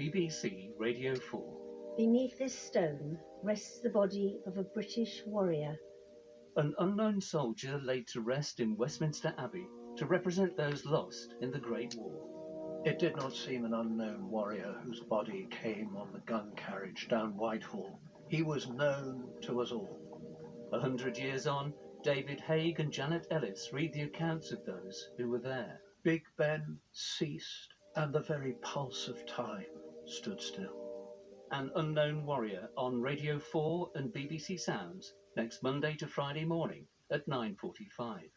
BBC Radio 4. Beneath this stone rests the body of a British warrior. An unknown soldier laid to rest in Westminster Abbey to represent those lost in the Great War. It did not seem an unknown warrior whose body came on the gun carriage down Whitehall. He was known to us all. 100 years on, David Haig and Janet Ellis read the accounts of those who were there. Big Ben ceased, and the very pulse of time stood still. An Unknown Warrior on Radio 4 and BBC Sounds next Monday to Friday morning at 9:45.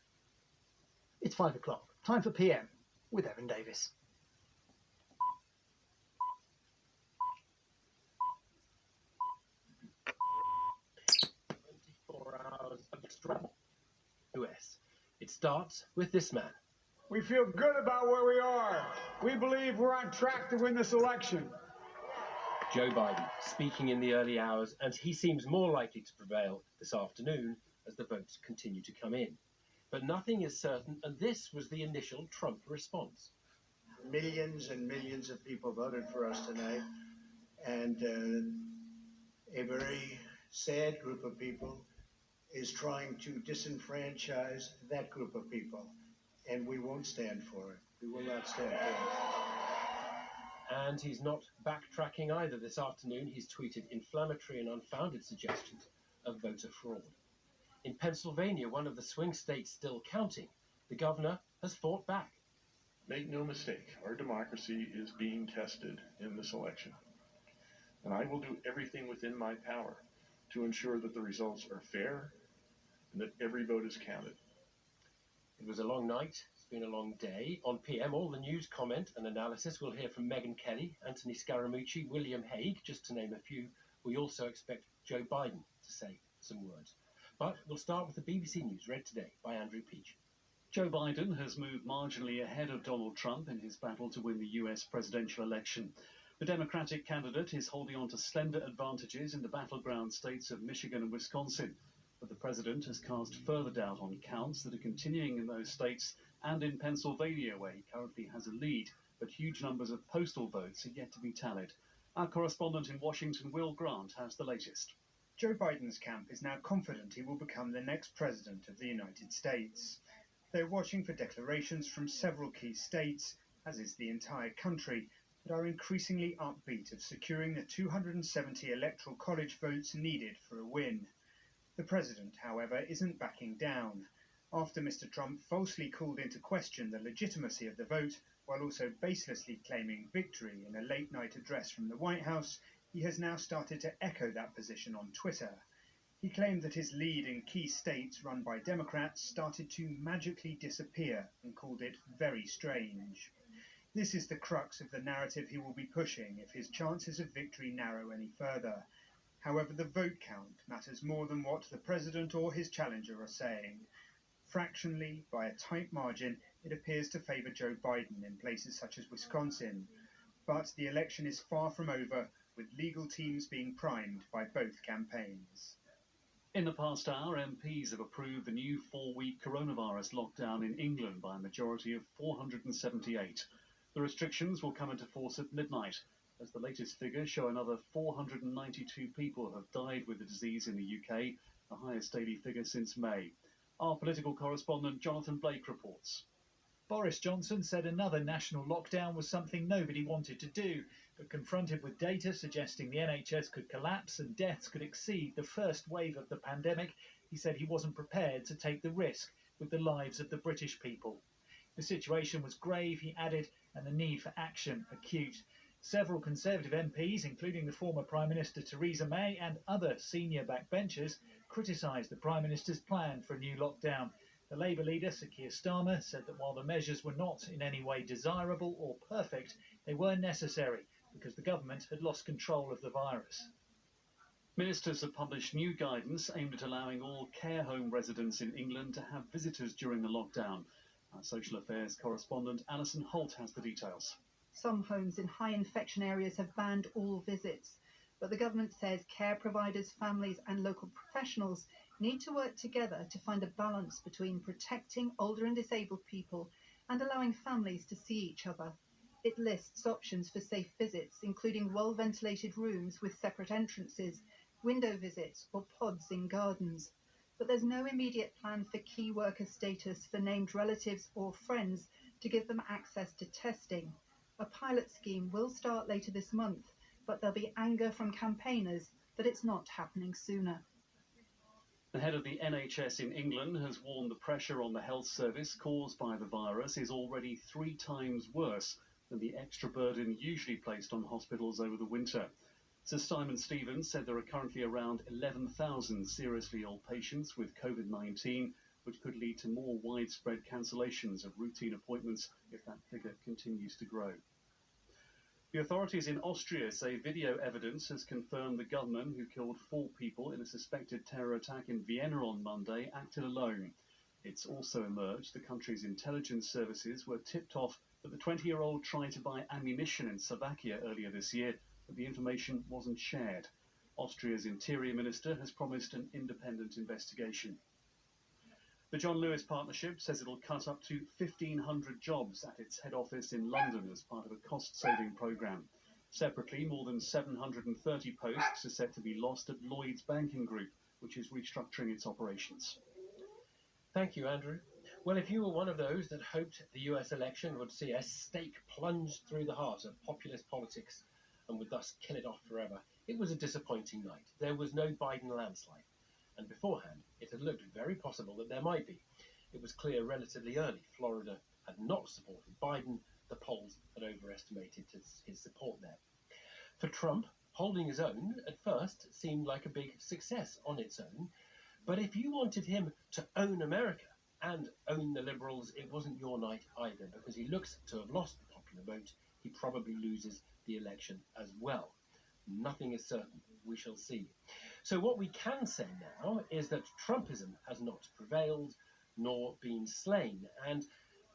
It's 5 o'clock. Time for PM with Evan Davis. US. It starts with this man. We feel good about where we are. We believe we're on track to win this election. Joe Biden speaking in the early hours, and he seems more likely to prevail this afternoon as the votes continue to come in. But nothing is certain, and this was the initial Trump response. Millions and millions of people voted for us tonight, and a very sad group of people is trying to disenfranchise that group of people, and we won't stand for it. We will not stand for it. And he's not backtracking either. This afternoon, he's tweeted inflammatory and unfounded suggestions of voter fraud. In Pennsylvania, one of the swing states still counting, the governor has fought back. Make no mistake, our democracy is being tested in this election. And I will do everything within my power to ensure that the results are fair and that every vote is counted. It was a long night. It's been a long day. On PM, all the news, comment and analysis. We'll hear from Megyn Kelly, Anthony Scaramucci, William Hague, just to name a few. We also expect Joe Biden to say some words. But we'll start with the BBC News, read today by Andrew Peach. Joe Biden has moved marginally ahead of Donald Trump in his battle to win the US presidential election. The Democratic candidate is holding on to slender advantages in the battleground states of Michigan and Wisconsin. But the president has cast further doubt on counts that are continuing in those states and in Pennsylvania, where he currently has a lead, but huge numbers of postal votes are yet to be tallied. Our correspondent in Washington, Will Grant, has the latest. Joe Biden's camp is now confident he will become the next president of the United States. They're watching for declarations from several key states, as is the entire country, that are increasingly upbeat of securing the 270 electoral college votes needed for a win. The president, however, isn't backing down. After Mr. Trump falsely called into question the legitimacy of the vote, while also baselessly claiming victory in a late-night address from the White House, he has now started to echo that position on Twitter. He claimed that his lead in key states run by Democrats started to magically disappear and called it very strange. This is the crux of the narrative he will be pushing if his chances of victory narrow any further. However, the vote count matters more than what the president or his challenger are saying. Fractionally, by a tight margin, it appears to favour Joe Biden in places such as Wisconsin. But the election is far from over, with legal teams being primed by both campaigns. In the past hour, MPs have approved the new 4-week coronavirus lockdown in England by a majority of 478. The restrictions will come into force at midnight, as the latest figures show another 492 people have died with the disease in the UK, the highest daily figure since May. Our political correspondent Jonathan Blake reports. Boris Johnson said another national lockdown was something nobody wanted to do, but confronted with data suggesting the NHS could collapse and deaths could exceed the first wave of the pandemic, he said he wasn't prepared to take the risk with the lives of the British people. The situation was grave, he added, and the need for action acute. Several Conservative MPs, including the former Prime Minister Theresa May and other senior backbenchers, criticised the Prime Minister's plan for a new lockdown. The Labour leader, Sir Keir Starmer, said that while the measures were not in any way desirable or perfect, they were necessary because the government had lost control of the virus. Ministers have published new guidance aimed at allowing all care home residents in England to have visitors during the lockdown. Our social affairs correspondent Alison Holt has the details. Some homes in high infection areas have banned all visits, but the government says care providers, families and local professionals need to work together to find a balance between protecting older and disabled people and allowing families to see each other. It lists options for safe visits, including well-ventilated rooms with separate entrances, window visits, or pods in gardens. But there's no immediate plan for key worker status for named relatives or friends to give them access to testing. A pilot scheme will start later this month, but there'll be anger from campaigners that it's not happening sooner. The head of the NHS in England has warned the pressure on the health service caused by the virus is already 3 times worse than the extra burden usually placed on hospitals over the winter. Sir Simon Stevens said there are currently around 11,000 seriously ill patients with COVID-19, which could lead to more widespread cancellations of routine appointments if that figure continues to grow. The authorities in Austria say video evidence has confirmed the gunman who killed 4 people in a suspected terror attack in Vienna on Monday acted alone. It's also emerged the country's intelligence services were tipped off that the 20-year-old tried to buy ammunition in Slovakia earlier this year, but the information wasn't shared. Austria's Interior Minister has promised an independent investigation. The John Lewis Partnership says it'll cut up to 1,500 jobs at its head office in London as part of a cost-saving programme. Separately, more than 730 posts are set to be lost at Lloyds Banking Group, which is restructuring its operations. Thank you, Andrew. Well, if you were one of those that hoped the US election would see a stake plunged through the heart of populist politics and would thus kill it off forever, it was a disappointing night. There was no Biden landslide. And beforehand, it had looked very possible that there might be. It was clear relatively early Florida had not supported Biden. The polls had overestimated his support there. For Trump, holding his own at first seemed like a big success on its own. But if you wanted him to own America and own the liberals, it wasn't your night either, because he looks to have lost the popular vote. He probably loses the election as well. Nothing is certain. We shall see. So what we can say now is that Trumpism has not prevailed nor been slain, and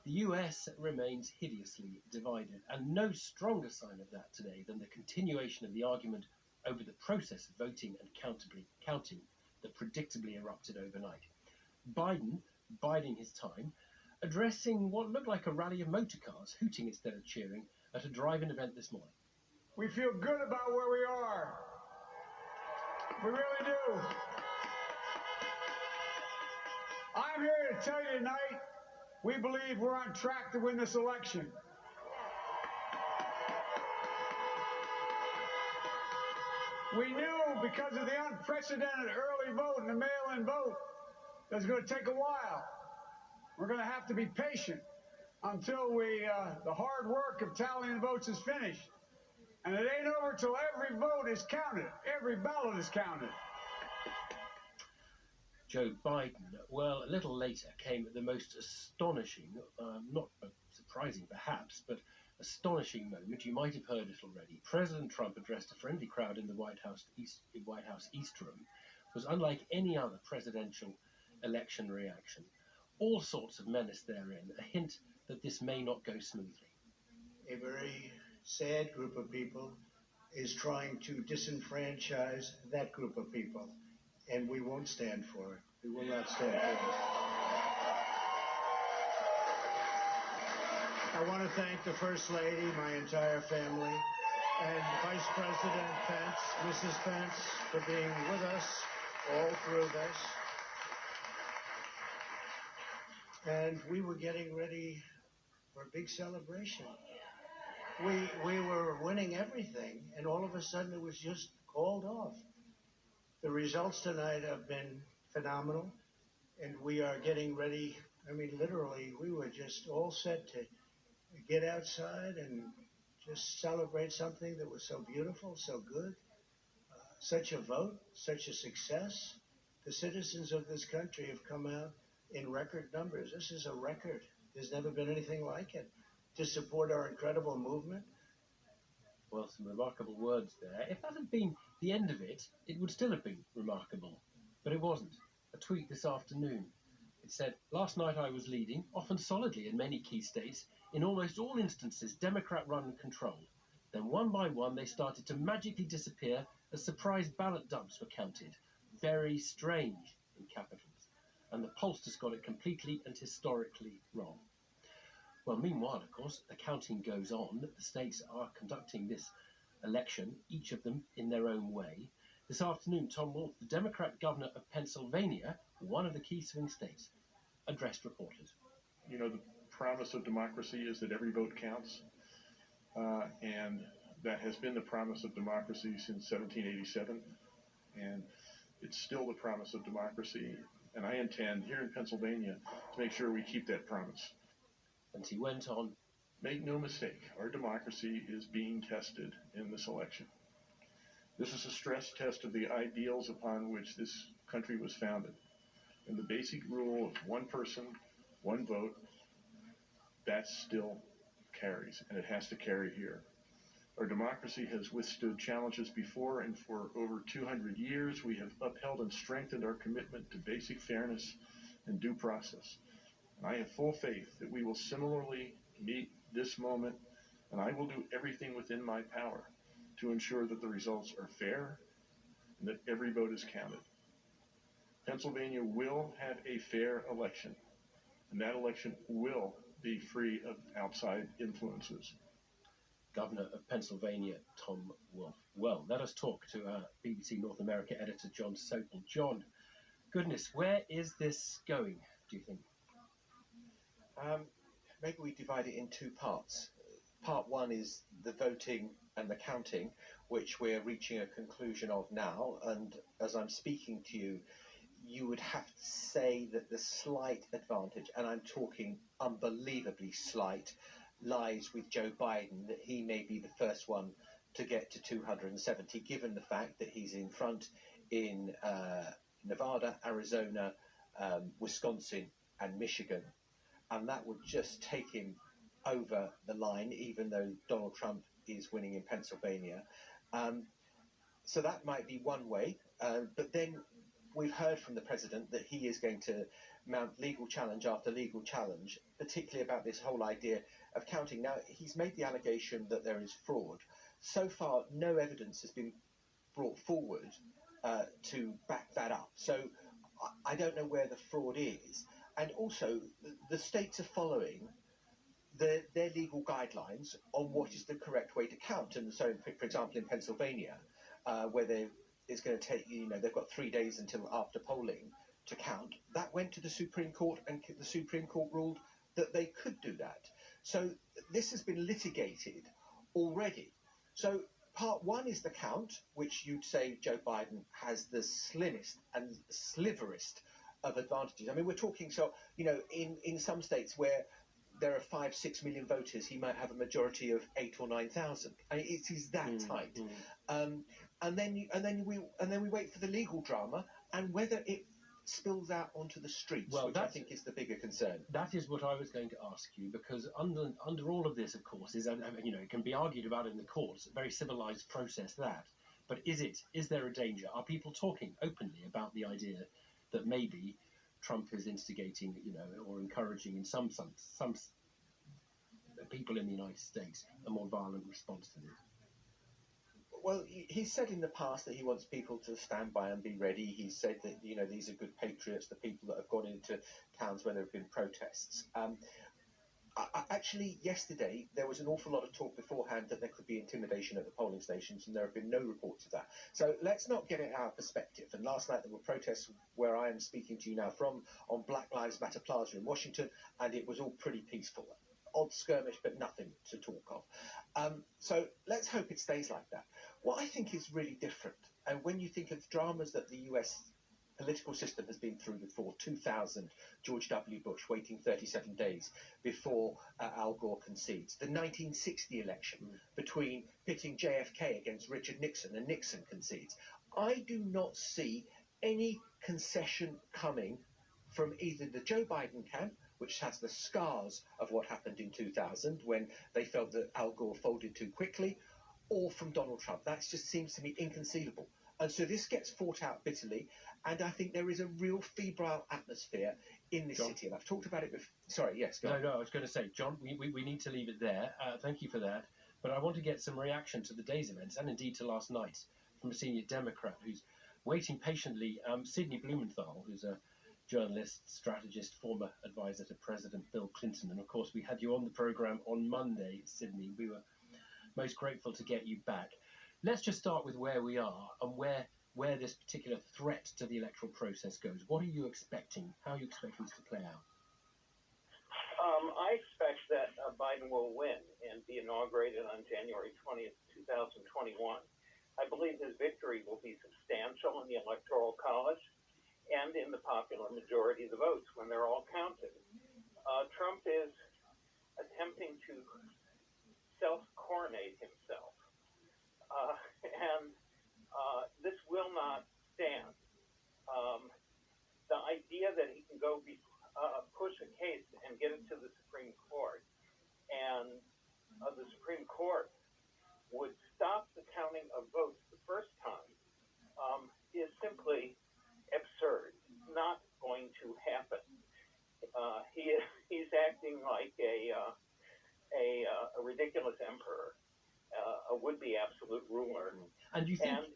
the US remains hideously divided. And no stronger sign of that today than the continuation of the argument over the process of voting and counting that predictably erupted overnight. Biden biding his time, addressing what looked like a rally of motor cars, hooting instead of cheering, at a drive-in event this morning. We feel good about where we are. We really do. I'm here to tell you tonight, we believe we're on track to win this election. We knew because of the unprecedented early vote and the mail-in vote that it's going to take a while. We're going to have to be patient until the hard work of tallying votes is finished. And it ain't over till every vote is counted. Every ballot is counted. Joe Biden, well, a little later came the most astonishing, not surprising perhaps, but astonishing moment. You might have heard it already. President Trump addressed a friendly crowd in the White House East Room. It was unlike any other presidential election reaction. All sorts of menace therein, a hint that this may not go smoothly. A very sad group of people is trying to disenfranchise that group of people, and we won't stand for it. We will not stand for it. I want to thank the First Lady, my entire family, and Vice President Pence, Mrs. Pence, for being with us all through this. And we were getting ready for a big celebration. We were winning everything, and all of a sudden it was just called off. The results tonight have been phenomenal, and we are getting ready. I mean, literally, we were just all set to get outside and just celebrate something that was so beautiful, so good. Such a vote, such a success. The citizens of this country have come out in record numbers. This is a record. There's never been anything like it. To support our incredible movement. Well, some remarkable words there. If that had been the end of it, it would still have been remarkable. But it wasn't. A tweet this afternoon. It said, "Last night I was leading, often solidly in many key states, in almost all instances Democrat-run and controlled. Then one by one they started to magically disappear as surprise ballot dumps were counted. Very strange," in capitals. And the pollsters got it completely and historically wrong. Well, meanwhile, of course, the counting goes on. The states are conducting this election, each of them in their own way. This afternoon, Tom Wolf, the Democrat governor of Pennsylvania, one of the key swing states, addressed reporters. You know, the promise of democracy is that every vote counts, and that has been the promise of democracy since 1787, and it's still the promise of democracy, and I intend, here in Pennsylvania, to make sure we keep that promise. And he went on, make no mistake, our democracy is being tested in this election. This is a stress test of the ideals upon which this country was founded. And the basic rule of one person, one vote, that still carries, and it has to carry here. Our democracy has withstood challenges before, and for over 200 years, we have upheld and strengthened our commitment to basic fairness and due process. And I have full faith that we will similarly meet this moment, and I will do everything within my power to ensure that the results are fair and that every vote is counted. Pennsylvania will have a fair election, and that election will be free of outside influences. Governor of Pennsylvania, Tom Wolf. Well, let us talk to our BBC North America editor, John Sopel. John, goodness, where is this going, do you think? Maybe we divide it in two parts. Part one is the voting and the counting, which we're reaching a conclusion of now. And as I'm speaking to you, you would have to say that the slight advantage, and I'm talking unbelievably slight, lies with Joe Biden, that he may be the first one to get to 270, given the fact that he's in front in Nevada, Arizona, Wisconsin, and Michigan. And that would just take him over the line, even though Donald Trump is winning in Pennsylvania. So that might be one way. But then we've heard from the president that he is going to mount legal challenge after legal challenge, particularly about this whole idea of counting. Now, he's made the allegation that there is fraud. So far, no evidence has been brought forward to back that up. So I don't know where the fraud is. And also, the states are following their legal guidelines on what is the correct way to count. And so, for example, in Pennsylvania, where it's going to take, they've got 3 days until after polling to count, that went to the Supreme Court, and the Supreme Court ruled that they could do that. So this has been litigated already. So part one is the count, which you'd say Joe Biden has the slimmest and sliverest of advantages. I mean, we're talking, in some states where there are 5-6 million voters, he might have a majority of 8 or 9,000. I mean, it is that tight. And then we wait for the legal drama and whether it spills out onto the streets, which I think is the bigger concern. That is what I was going to ask you, because under all of this, of course, is it can be argued about in the courts, a very civilized process that. But is there a danger? Are people talking openly about the idea that maybe Trump is instigating, or encouraging in some people in the United States a more violent response to this? Well, he's said in the past that he wants people to stand by and be ready. He said that, these are good patriots, the people that have gone into towns where there have been protests. Actually, yesterday, there was an awful lot of talk beforehand that there could be intimidation at the polling stations, and there have been no reports of that. So let's not get it out of perspective. And last night, there were protests where I am speaking to you now from, on Black Lives Matter Plaza in Washington, and it was all pretty peaceful. Odd skirmish, but nothing to talk of. So let's hope it stays like that. What I think is really different, and when you think of dramas that the US political system has been through before, 2000, George W. Bush waiting 37 days before Al Gore concedes, the 1960 election between pitting JFK against Richard Nixon, and Nixon concedes. I do not see any concession coming from either the Joe Biden camp, which has the scars of what happened in 2000 when they felt that Al Gore folded too quickly, or from Donald Trump. That just seems to me inconceivable. And so this gets fought out bitterly, and I think there is a real febrile atmosphere in this city. And I've talked about it before. Sorry, yes, go on. No, I was going to say, John, we need to leave it there. Thank you for that. But I want to get some reaction to the day's events, and indeed to last night's, from a senior Democrat who's waiting patiently. Sidney Blumenthal, who's a journalist, strategist, former advisor to President Bill Clinton. And of course, we had you on the program on Monday, Sydney. We were most grateful to get you back. Let's just start with where we are and where this particular threat to the electoral process goes. What are you expecting? How are you expecting this to play out? I expect that Biden will win and be inaugurated on January 20th, 2021. I believe his victory will be substantial in the Electoral College and in the popular majority of the votes when they're all counted. Trump is attempting to self-coronate himself, and this will not stand. The idea that he can go push a case and get it to the Supreme Court, and the Supreme Court would stop the counting of votes the first time is simply absurd. It's not going to happen. He's acting like a ridiculous emperor, a would-be absolute ruler. And you think?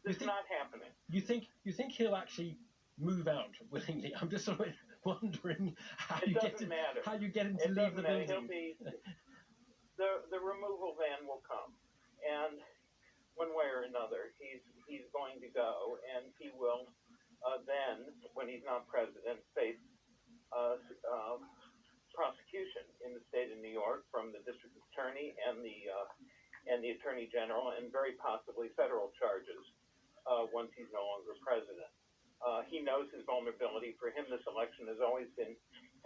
This is not happening. You think he'll actually move out willingly? I'm just sort of wondering how you get him to leave the building. The removal van will come, and one way or another, he's going to go, and he will then, when he's not president, face prosecution in the state of New York from the district attorney and the attorney general, and very possibly federal charges once he's no longer president. He knows his vulnerability. For him, this election has always been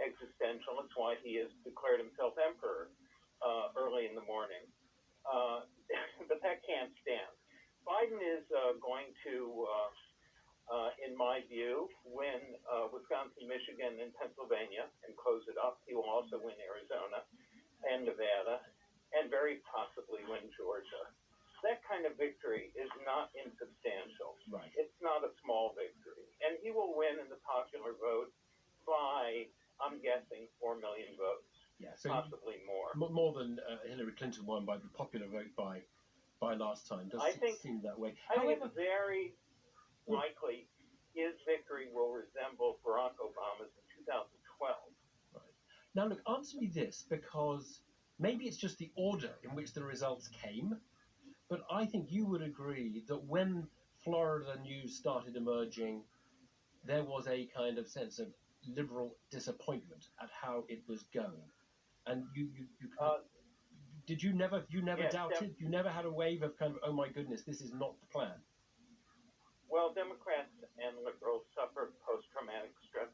existential. It's why he has declared himself emperor early in the morning. But that can't stand. Biden is going to, in my view, win Wisconsin, Michigan, and Pennsylvania and close it up. He will also win Arizona and Nevada and very possibly win Georgia. That kind of victory is not insubstantial. Right. It's not a small victory. And he will win in the popular vote by, I'm guessing, 4 million votes. Yeah, so possibly more. More than Hillary Clinton won by the popular vote by last time. Does it seem that way? I think it's very likely his victory will resemble Barack Obama's in 2012. Right. Now, look, answer me this, because maybe it's just the order in which the results came, but I think you would agree that when Florida news started emerging, there was a kind of sense of liberal disappointment at how it was going. And you never doubted? You never had a wave of kind of, oh my goodness, this is not the plan? Well, Democrats and liberals suffer post-traumatic stress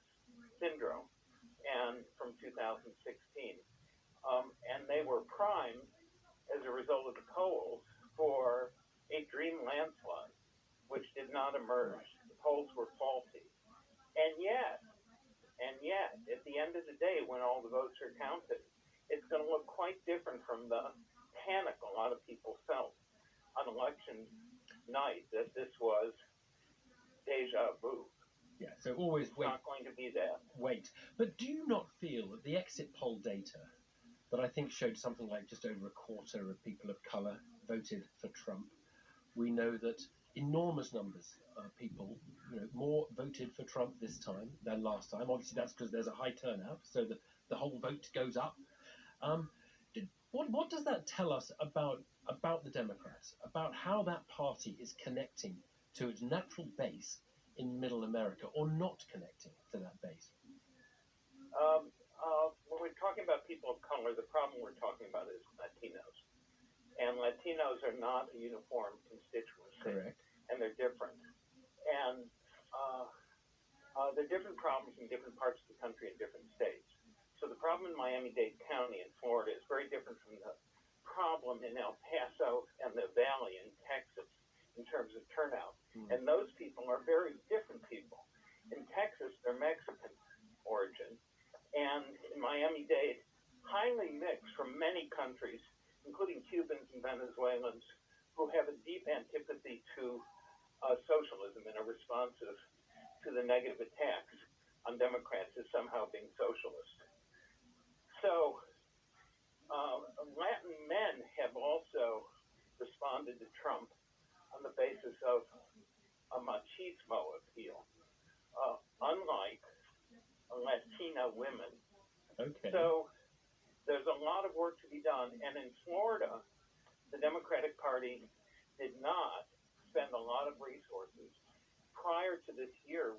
syndrome, and from 2016, and they were primed as a result of the polls for a dream landslide, which did not emerge. Right. The polls were faulty, and yet, at the end of the day, when all the votes are counted, it's going to look quite different from the panic a lot of people felt on election night that this was deja vu. Yeah, so always it's not going to be that. Wait. But do you not feel that the exit poll data that I think showed something like just over a quarter of people of colour voted for Trump, we know that enormous numbers of people, more voted for Trump this time than last time. Obviously, that's because there's a high turnout, so the whole vote goes up. What does that tell us about the Democrats, about how that party is connecting to its natural base in Middle America, or not connecting to that base? When we're talking about people of color, the problem we're talking about is Latinos. And Latinos are not a uniform constituency. Correct. And they're different. And they're different problems in different parts of the country in different states. So the problem in Miami-Dade County in Florida is very different from the problem in El Paso and the Valley in Texas in terms of turnout. And those people are very different people. In Texas, they're Mexican origin. And in Miami-Dade, highly mixed from many countries, including Cubans and Venezuelans, who have a deep antipathy to socialism and are responsive to the negative attacks on Democrats as somehow being socialist. So Latin men have also responded to Trump on the basis of a machismo appeal. unlike Latina women. Okay. So there's a lot of work to be done. And in Florida, the Democratic Party did not spend a lot of resources prior to this year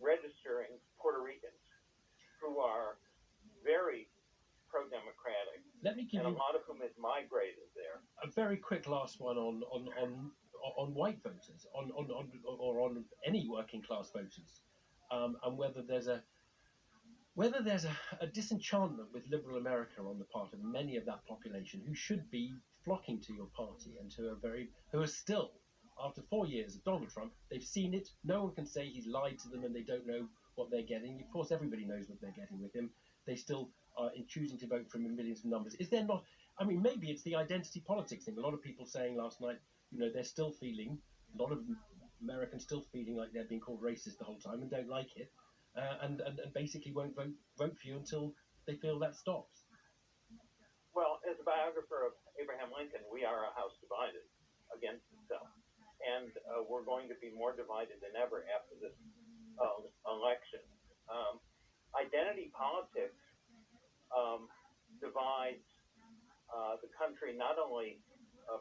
registering Puerto Ricans who are very pro-democratic, Let me give and a you lot of whom had migrated there. a very quick last one on white voters, or on any working class voters, and whether there's a disenchantment with liberal America on the part of many of that population who should be flocking to your party and who are still, after 4 years of Donald Trump, they've seen it. No one can say he's lied to them and they don't know what they're getting. Of course, everybody knows what they're getting with him. They still are in choosing to vote for him in millions of numbers. Is there not? I mean, maybe it's the identity politics thing. A lot of people saying last night, they're still feeling, a lot of Americans still feeling like they're being called racist the whole time and don't like it, and basically won't vote for you until they feel that stops. Well, as a biographer of Abraham Lincoln, we are a house divided against itself. And we're going to be more divided than ever after this election. Identity politics divides the country not only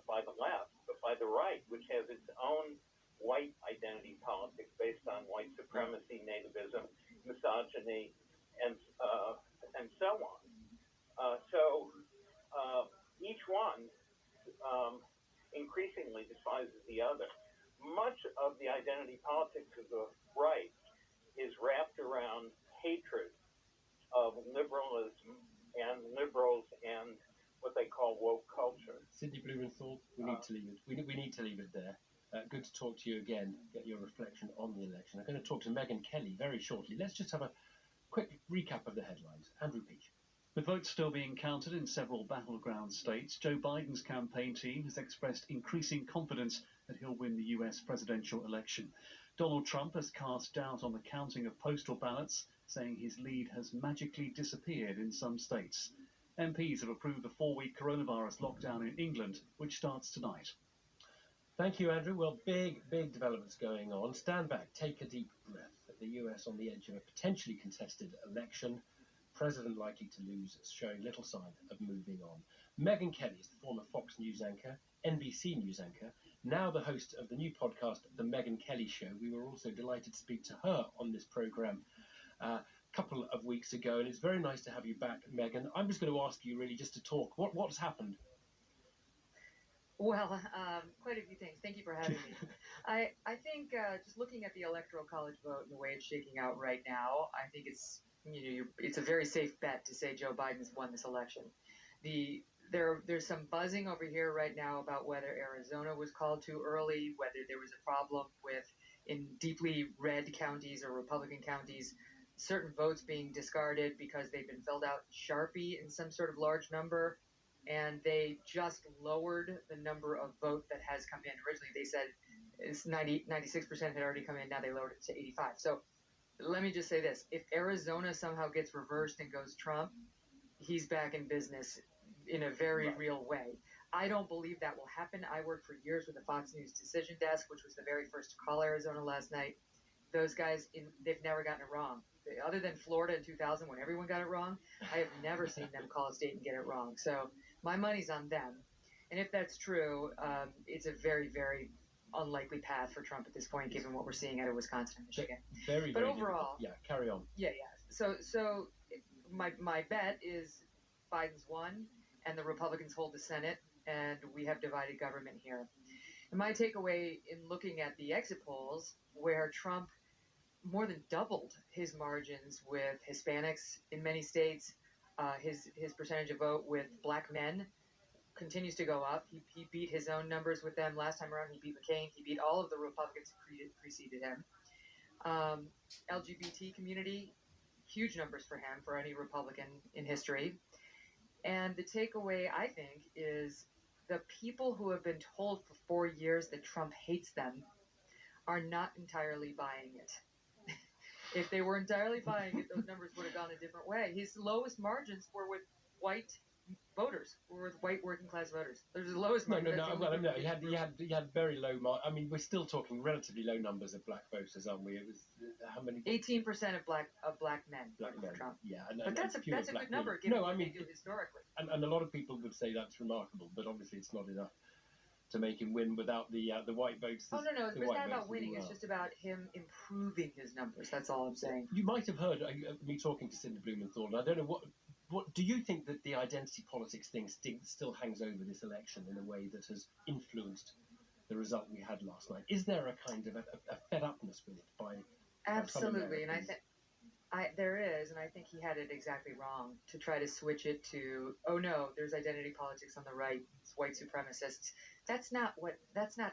by the left, but by the right, which has its own white identity politics based on white supremacy, nativism, misogyny, and so on. So each one increasingly despises the other. Much of the identity politics of the right is wrapped around hatred of liberalism and liberals and what they call woke culture. Sidney Blumenthal, we need to leave it. We need to leave it there. Good to talk to you again. Get your reflection on the election. I'm going to talk to Megyn Kelly very shortly. Let's just have a quick recap of the headlines. Andrew Peach. With votes still being counted in several battleground states, Joe Biden's campaign team has expressed increasing confidence that he'll win the US presidential election. Donald Trump has cast doubt on the counting of postal ballots, saying his lead has magically disappeared in some states. MPs have approved the 4-week coronavirus lockdown in England, which starts tonight. Thank you, Andrew. Well, big developments going on. Stand back, take a deep breath. The US on the edge of a potentially contested election. President likely to lose, showing little sign of moving on. Megyn Kelly is the former Fox News anchor, NBC News anchor, now the host of the new podcast, The Megyn Kelly Show. We were also delighted to speak to her on this programme a couple of weeks ago, and it's very nice to have you back, Megyn. I'm just going to ask you really just to talk. What's happened? Well, quite a few things. Thank you for having me. I think just looking at the Electoral College vote and the way it's shaking out right now, I think it's a very safe bet to say Joe Biden's won this election. There's some buzzing over here right now about whether Arizona was called too early, whether there was a problem with, in deeply red counties or Republican counties, certain votes being discarded because they've been filled out Sharpie in some sort of large number, and they just lowered the number of vote that has come in. Originally they said it's 96% had already come in, now they lowered it to 85. So let me just say this. If Arizona somehow gets reversed and goes Trump, he's back in business in a very real way. I don't believe that will happen. I worked for years with the Fox News decision desk, which was the very first to call Arizona last night. Those guys, they've never gotten it wrong. Other than Florida in 2000 when everyone got it wrong, I have never seen them call a state and get it wrong. So my money's on them. And if that's true, it's a very, very unlikely path for Trump at this point, given what we're seeing out of Wisconsin and Michigan. But overall, carry on. Yeah. So my bet is Biden's won, and the Republicans hold the Senate, and we have divided government here. And my takeaway in looking at the exit polls, where Trump more than doubled his margins with Hispanics in many states, his percentage of vote with black men continues to go up. He beat his own numbers with them. Last time around, he beat McCain. He beat all of the Republicans who preceded him. LGBT community, huge numbers for him, for any Republican in history. And the takeaway, I think, is the people who have been told for 4 years that Trump hates them are not entirely buying it. If they were entirely buying it, those numbers would have gone a different way. His lowest margins were with white voters, were white working class voters. There's the lowest No, mark. no, That's no. the only Well, group no. of He people. had very low mark. I mean, we're still talking relatively low numbers of black voters, aren't we? It was how many? 18% of black men voted for Trump. Yeah, But that's a fewer good black number women. given No, I what mean, they do historically. and a lot of people would say that's remarkable, but obviously it's not enough to make him win without the white votes. Oh, no, the it's white not about votes winning. as It's well. just about him improving his numbers. That's all I'm saying. You might have heard me talking to Cindy Blumenthal, and I don't know what do you think that the identity politics thing still hangs over this election in a way that has influenced the result we had last night? Is there a kind of a fed upness with it by Absolutely, and I think think there is, and I think he had it exactly wrong to try to switch it to, oh no, there's identity politics on the right, it's white supremacists. That's not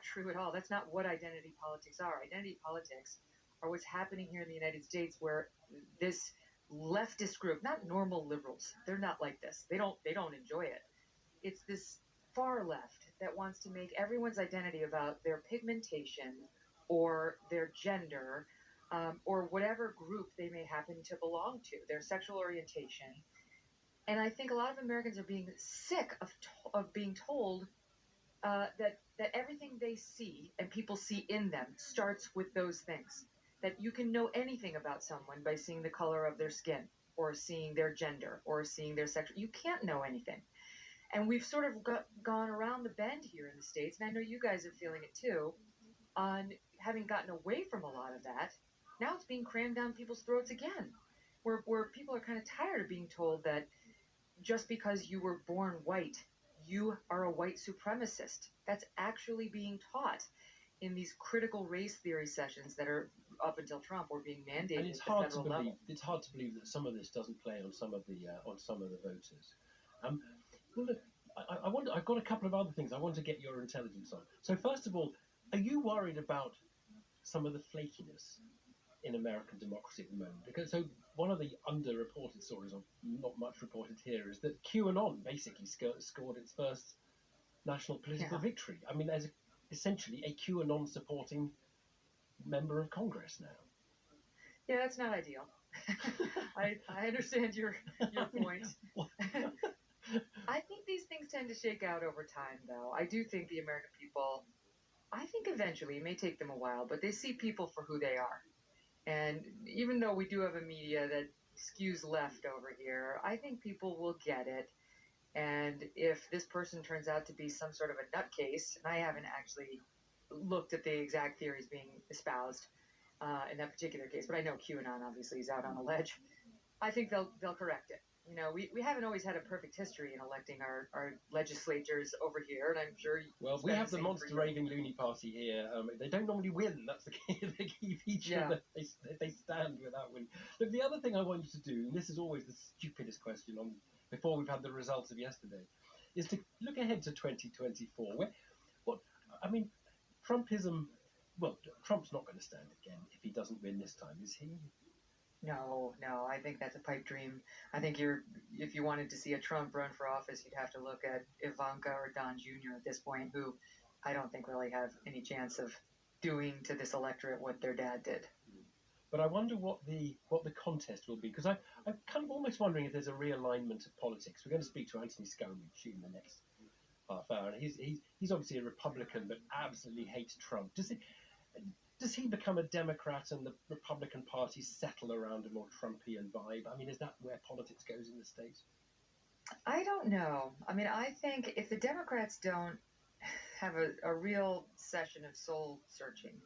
true at all. That's not what identity politics are. Identity politics are what's happening here in the United States, where this leftist group, not normal liberals, they're not like this. They don't enjoy it. It's this far left that wants to make everyone's identity about their pigmentation or their gender, or whatever group they may happen to belong to, their sexual orientation. And I think a lot of Americans are being sick of being told that everything they see and people see in them starts with those things. That you can know anything about someone by seeing the color of their skin, or seeing their gender, or seeing their sexual. You can't know anything. And we've sort of gone around the bend here in the States, and I know you guys are feeling it too, on having gotten away from a lot of that. Now it's being crammed down people's throats again, where people are kind of tired of being told that just because you were born white, you are a white supremacist. That's actually being taught in these critical race theory sessions that are, up until Trump, were being mandated and it's at the hard to federal believe. level. It's hard to believe that some of this doesn't play on some of the voters. Well, look, I wonder. I've got a couple of other things I want to get your intelligence on. So first of all, are you worried about some of the flakiness in American democracy at the moment? Because one of the underreported stories, or not much reported here, is that QAnon basically scored its first national political victory. I mean, there's essentially a QAnon supporting member of Congress now. Yeah, that's not ideal. I understand your point. I think these things tend to shake out over time, though. I do think the American people, I think eventually, it may take them a while, but they see people for who they are. And even though we do have a media that skews left over here, I think people will get it. And if this person turns out to be some sort of a nutcase, and I haven't actually looked at the exact theories being espoused in that particular case, but I know QAnon obviously is out on a ledge, I think they'll correct it. You know, we haven't always had a perfect history in electing our legislators over here, and I'm sure. Well, we have the monster raving loony party here. They don't normally win. That's the key feature. Yeah. They stand without winning. Look, the other thing I want you to do, and this is always the stupidest question before we've had the results of yesterday, is to look ahead to 2024. Trumpism. Well, Trump's not going to stand again if he doesn't win this time, is he? No, I think that's a pipe dream. I think if you wanted to see a Trump run for office, you'd have to look at Ivanka or Don Jr. at this point, who I don't think really have any chance of doing to this electorate what their dad did. But I wonder what the contest will be, because I'm kind of almost wondering if there's a realignment of politics. We're going to speak to Anthony Scaramucci in the next half hour, and he's obviously a Republican, but absolutely hates Trump. Does he become a Democrat and the Republican Party settle around a more Trumpian vibe? I mean, is that where politics goes in the States? I don't know. I mean, I think if the Democrats don't have a real session of soul searching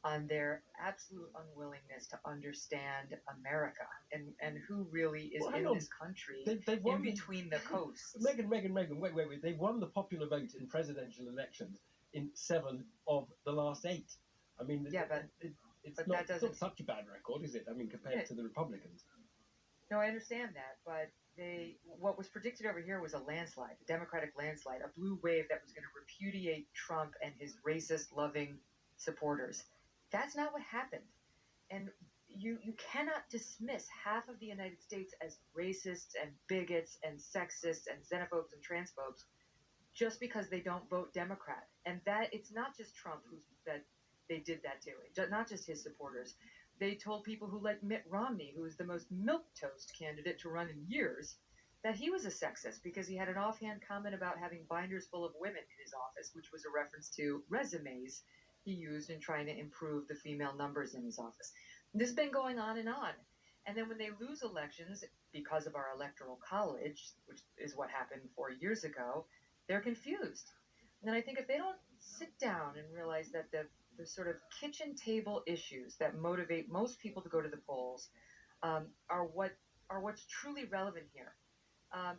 on their absolute unwillingness to understand America and who really is in this country in between the coasts. Megan, wait. They've won the popular vote in presidential elections in 7 of the last 8. I mean, it's not such a bad record, is it? I mean, compared to the Republicans. No, I understand that, but what was predicted over here was a landslide, a Democratic landslide, a blue wave that was going to repudiate Trump and his racist-loving supporters. That's not what happened. And you cannot dismiss half of the United States as racists and bigots and sexists and xenophobes and transphobes just because they don't vote Democrat. And that it's not just Trump that they did that to, not just his supporters. They told people who like Mitt Romney, who is the most milquetoast candidate to run in years, that he was a sexist because he had an offhand comment about having binders full of women in his office, which was a reference to resumes he used in trying to improve the female numbers in his office. This has been going on and on. And then when they lose elections because of our electoral college, which is what happened 4 years ago, they're confused. And I think if they don't sit down and realize that the sort of kitchen table issues that motivate most people to go to the polls are what's truly relevant here.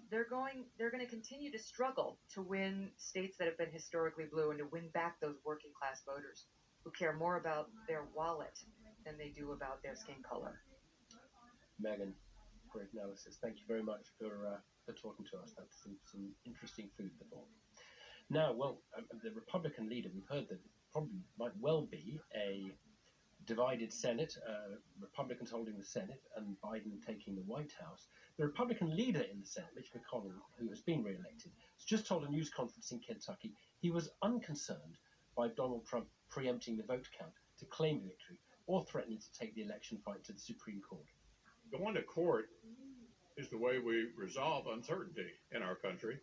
They're going to continue to struggle to win states that have been historically blue and to win back those working class voters who care more about their wallet than they do about their skin color. Megan, great analysis. Thank you very much for talking to us. That's some interesting food for thought. Now, the Republican leader, we've heard that probably might well be a divided Senate, Republicans holding the Senate and Biden taking the White House. The Republican leader in the Senate, Mitch McConnell, who has been re-elected, has just told a news conference in Kentucky he was unconcerned by Donald Trump preempting the vote count to claim victory or threatening to take the election fight to the Supreme Court. Going to court is the way we resolve uncertainty in our country.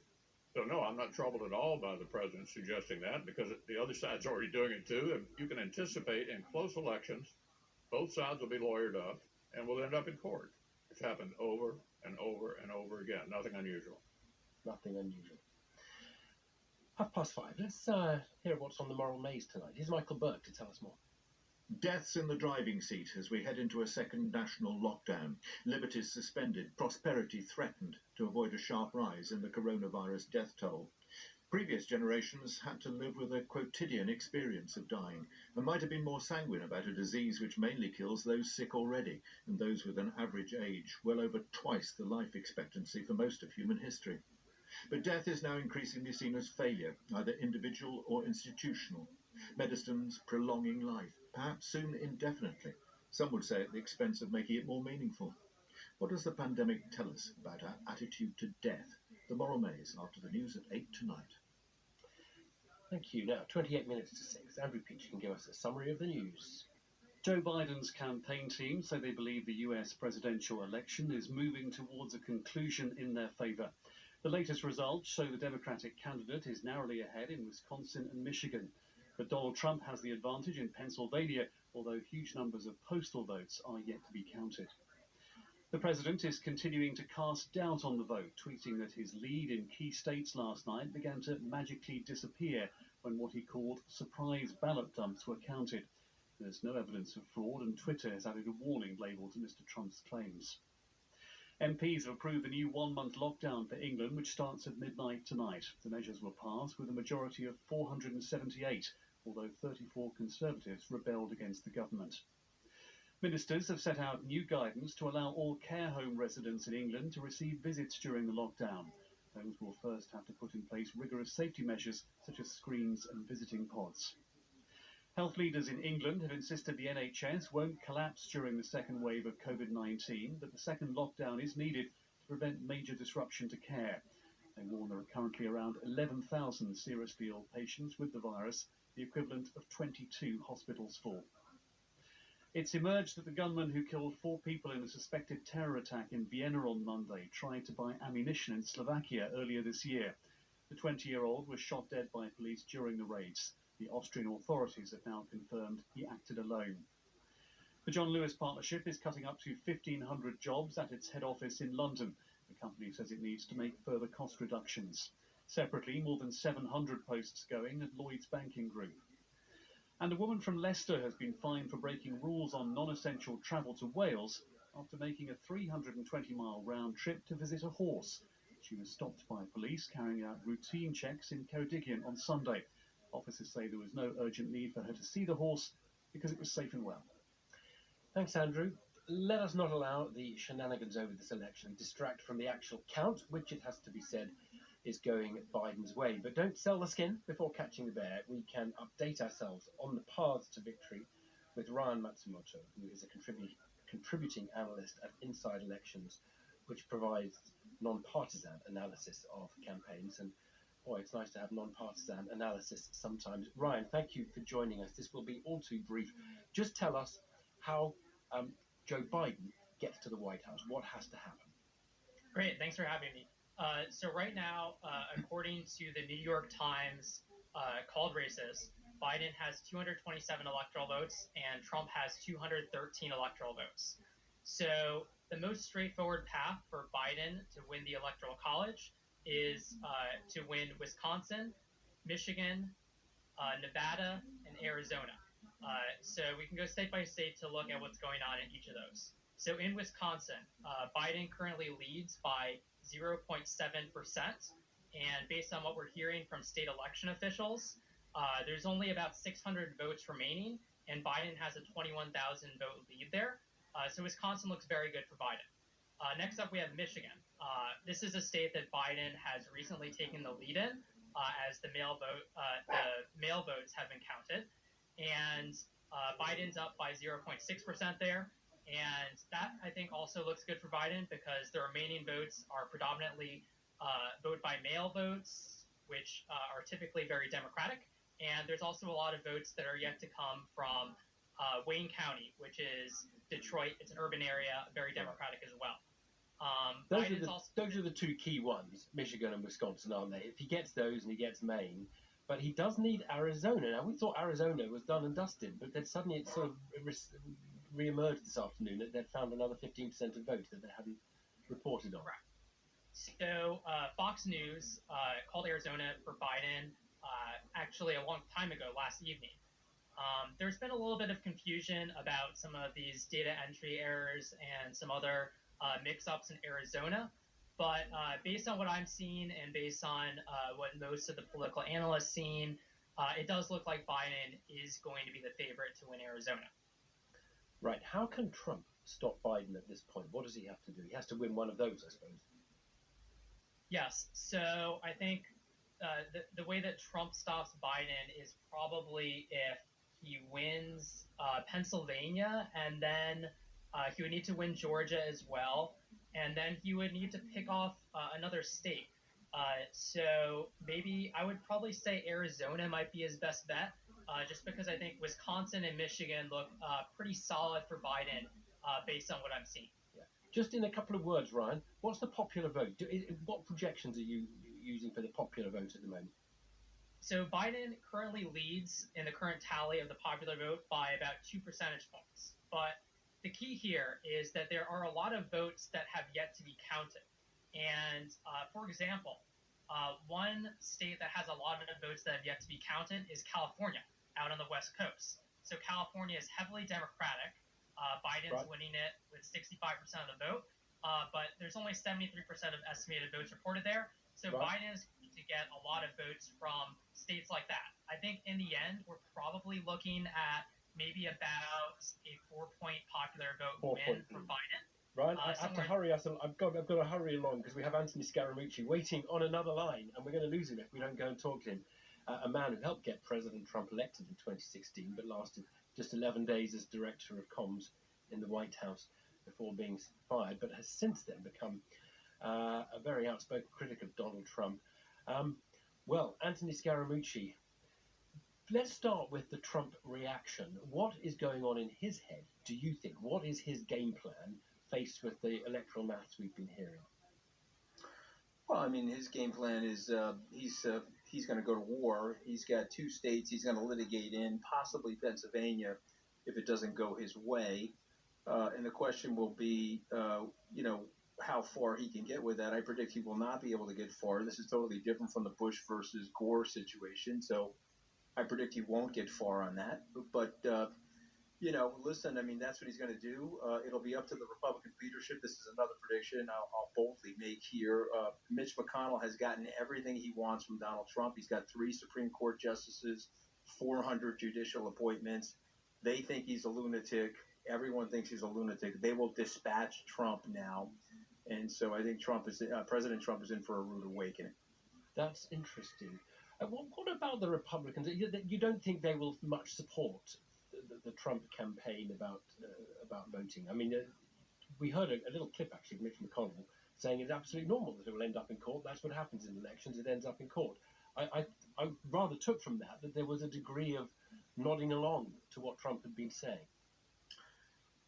So no, I'm not troubled at all by the president suggesting that, because the other side's already doing it too. And you can anticipate in close elections, both sides will be lawyered up and will end up in court. It's happened over and over and over again. Nothing unusual. Nothing unusual. 5:30. Let's hear what's on the moral maze tonight. Here's Michael Burke to tell us more. Deaths in the driving seat as we head into a second national lockdown. Liberties suspended, prosperity threatened to avoid a sharp rise in the coronavirus death toll. Previous generations had to live with a quotidian experience of dying and might have been more sanguine about a disease which mainly kills those sick already and those with an average age well over twice the life expectancy for most of human history. But death is now increasingly seen as failure, either individual or institutional. Medicines prolonging life, perhaps soon indefinitely. Some would say at the expense of making it more meaningful. What does the pandemic tell us about our attitude to death? The Moral Maze after the news at 8 tonight. Thank you. Now, 28 minutes to 6. Andrew Peach can give us a summary of the news. Joe Biden's campaign team say they believe the US presidential election is moving towards a conclusion in their favour. The latest results show the Democratic candidate is narrowly ahead in Wisconsin and Michigan. But Donald Trump has the advantage in Pennsylvania, although huge numbers of postal votes are yet to be counted. The president is continuing to cast doubt on the vote, tweeting that his lead in key states last night began to magically disappear when what he called surprise ballot dumps were counted. There's no evidence of fraud, and Twitter has added a warning label to Mr. Trump's claims. MPs have approved a new one-month lockdown for England, which starts at midnight tonight. The measures were passed with a majority of 478, although 34 Conservatives rebelled against the government. Ministers have set out new guidance to allow all care home residents in England to receive visits during the lockdown. Homes will first have to put in place rigorous safety measures, such as screens and visiting pods. Health leaders in England have insisted the NHS won't collapse during the second wave of COVID-19, but the second lockdown is needed to prevent major disruption to care. They warn there are currently around 11,000 seriously ill patients with the virus, the equivalent of 22 hospitals full. It's emerged that the gunman who killed 4 people in a suspected terror attack in Vienna on Monday tried to buy ammunition in Slovakia earlier this year. The 20-year-old was shot dead by police during the raids. The Austrian authorities have now confirmed he acted alone. The John Lewis Partnership is cutting up to 1,500 jobs at its head office in London. The company says it needs to make further cost reductions. Separately, more than 700 posts going at Lloyds Banking Group. And a woman from Leicester has been fined for breaking rules on non-essential travel to Wales after making a 320-mile round trip to visit a horse. She was stopped by police carrying out routine checks in Ceredigion on Sunday. Officers say there was no urgent need for her to see the horse because it was safe and well. Thanks, Andrew. Let us not allow the shenanigans over this election distract from the actual count, which, it has to be said, is going Biden's way. But don't sell the skin before catching the bear. We can update ourselves on the paths to victory with Ryan Matsumoto, who is a contributing analyst at Inside Elections, which provides non-partisan analysis of campaigns. And boy, it's nice to have non-partisan analysis sometimes. Ryan, thank you for joining us. This will be all too brief. Just tell us how Joe Biden gets to the White House. What has to happen? Great, thanks for having me. So right now, according to the New York Times called races, Biden has 227 electoral votes and Trump has 213 electoral votes. So the most straightforward path for Biden to win the Electoral College is to win Wisconsin, Michigan, Nevada, and Arizona. So we can go state by state to look at what's going on in each of those. So in Wisconsin, Biden currently leads by 0.7%. And based on what we're hearing from state election officials, there's only about 600 votes remaining, and Biden has a 21,000 vote lead there. So Wisconsin looks very good for Biden. Next up, we have Michigan. This is a state that Biden has recently taken the lead in, as the mail votes have been counted, and Biden's up by 0.6% there. And that, I think, also looks good for Biden because the remaining votes are predominantly vote by mail votes, which are typically very Democratic. And there's also a lot of votes that are yet to come from Wayne County, which is Detroit. It's an urban area, very Democratic as well. Those are the two key ones, Michigan and Wisconsin, aren't they? If he gets those and he gets Maine, but he does need Arizona. Now, we thought Arizona was done and dusted, but then suddenly it sort of re-emerged this afternoon that they'd found another 15% of votes that they hadn't reported on. Correct. So Fox News called Arizona for Biden actually a long time ago, last evening. There's been a little bit of confusion about some of these data entry errors and some other mix-ups in Arizona. But based on what I'm seeing and based on what most of the political analysts seen, it does look like Biden is going to be the favorite to win Arizona. Right. How can Trump stop Biden at this point? What does he have to do? He has to win one of those, I suppose. Yes. So I think the way that Trump stops Biden is probably if he wins Pennsylvania, and then he would need to win Georgia as well, and then he would need to pick off another state. So maybe I would probably say Arizona might be his best bet, just because I think Wisconsin and Michigan look pretty solid for Biden based on what I'm seeing. Yeah. Just in a couple of words, Ryan, what's the popular vote? What projections are you using for the popular vote at the moment? So Biden currently leads in the current tally of the popular vote by about 2 percentage points. But the key here is that there are a lot of votes that have yet to be counted. And for example, one state that has a lot of votes that have yet to be counted is California, out on the West Coast. So California is heavily Democratic. Biden's winning it with 65% of the vote, but there's only 73% of estimated votes reported there. So Biden is going to get a lot of votes from states like that. I think in the end, we're probably looking at maybe about a 4-point popular vote win for Biden. Ryan, I have to hurry us. I've got to hurry along because we have Anthony Scaramucci waiting on another line, and we're going to lose him if we don't go and talk to him. A man who helped get President Trump elected in 2016, but lasted just 11 days as director of comms in the White House before being fired, but has since then become a very outspoken critic of Donald Trump. Well, Anthony Scaramucci, let's start with the Trump reaction. What is going on in his head, do you think? What is his game plan faced with the electoral maths we've been hearing? Well, I mean, his game plan is he's going to go to war. He's got 2 states he's going to litigate in, possibly Pennsylvania, if it doesn't go his way. And the question will be, how far he can get with that. I predict he will not be able to get far. This is totally different from the Bush versus Gore situation. So I predict he won't get far on that. But, listen, I mean, that's what he's going to do. It'll be up to the Republican leadership. This is another prediction I'll boldly make here. Mitch McConnell has gotten everything he wants from Donald Trump. He's got 3 Supreme Court justices, 400 judicial appointments. They think he's a lunatic. Everyone thinks he's a lunatic. They will dispatch Trump now. And so I think President Trump is in for a rude awakening. That's interesting. What about the Republicans? You don't think they will much support the Trump campaign about voting? I mean, we heard a little clip actually of Mitch McConnell saying it's absolutely normal that it will end up in court. That's what happens in elections. It ends up in court. I rather took from that there was a degree of nodding along to what Trump had been saying.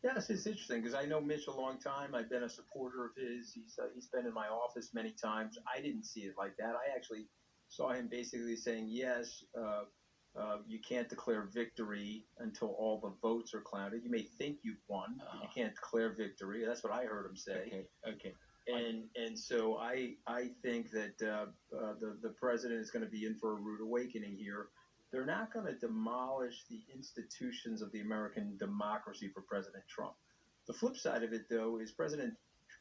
Yes, it's interesting because I know Mitch a long time. I've been a supporter of his. He's been in my office many times. I didn't see it like that. I actually saw him basically saying, yes, you can't declare victory until all the votes are counted. You may think you've won, but you can't declare victory. That's what I heard him say. Okay. And so I think that the president is going to be in for a rude awakening here. They're not going to demolish the institutions of the American democracy for President Trump. The flip side of it, though, is President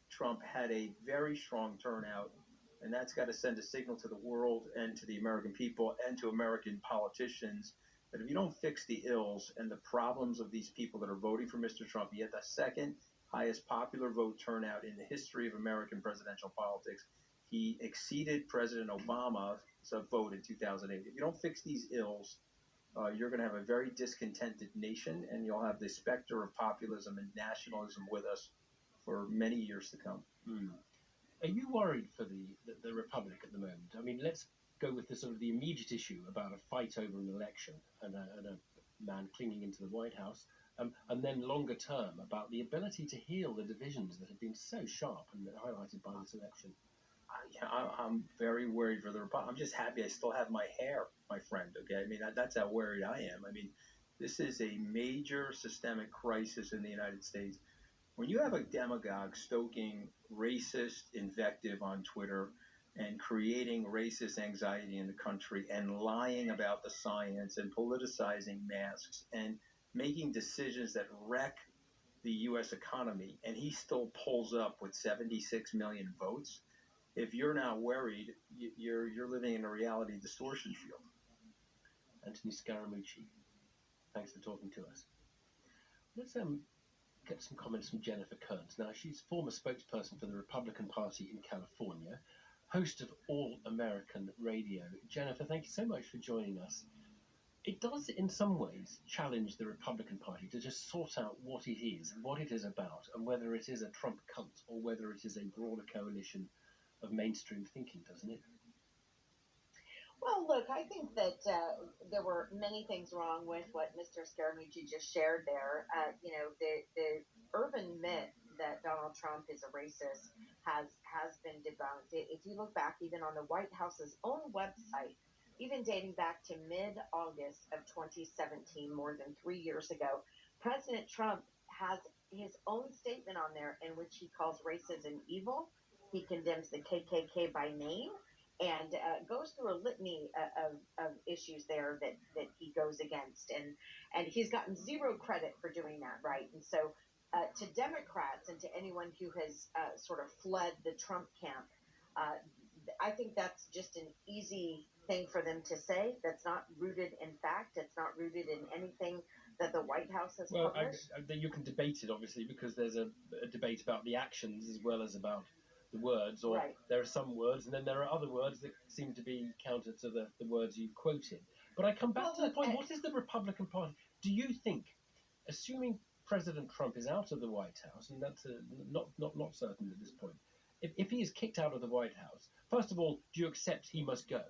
Trump had a very strong turnout, and that's got to send a signal to the world and to the American people and to American politicians that if you don't fix the ills and the problems of these people that are voting for Mr. Trump, you get the second highest popular vote turnout in the history of American presidential politics. He exceeded President Obama's vote in 2008. If you don't fix these ills, you're going to have a very discontented nation, and you'll have the specter of populism and nationalism with us for many years to come. Are you worried for the Republic at the moment? I mean, let's go with the sort of the immediate issue about a fight over an election and a man clinging into the White House, and then longer term about the ability to heal the divisions that have been so sharp and highlighted by this election. I'm very worried for the Republic. I'm just happy I still have my hair, my friend. Okay, I mean that's how worried I am. I mean, this is a major systemic crisis in the United States. When you have a demagogue stoking racist invective on Twitter and creating racist anxiety in the country and lying about the science and politicizing masks and making decisions that wreck the U.S. economy, and he still pulls up with 76 million votes. If you're not worried, you're living in a reality distortion field. Anthony Scaramucci, thanks for talking to us. Let's get some comments from Jennifer Kearns. Now, she's former spokesperson for the Republican Party in California, host of All American Radio. Jennifer, thank you so much for joining us. It does, in some ways, challenge the Republican Party to just sort out what it is, what it is about, and whether it is a Trump cult or whether it is a broader coalition of mainstream thinking, doesn't it? Well, look, I think that there were many things wrong with what Mr. Scaramucci just shared there. The urban myth that Donald Trump is a racist has been debunked. If you look back even on the White House's own website, even dating back to mid-August of 2017, more than 3 years ago, President Trump has his own statement on there in which he calls racism evil. He condemns the KKK by name and goes through a litany of issues there that he goes against. And he's gotten zero credit for doing that, right? And so to Democrats and to anyone who has sort of fled the Trump camp, I think that's just an easy thing for them to say. That's not rooted in fact. It's not rooted in anything that the White House has published. You can debate it, obviously, because there's a debate about the actions as well as about the words, or right. There are some words, and then there are other words that seem to be counter to the words you quoted. But I come back to the point, what is the Republican Party? Do you think, assuming President Trump is out of the White House, and that's not certain at this point, if he is kicked out of the White House, first of all, do you accept he must go?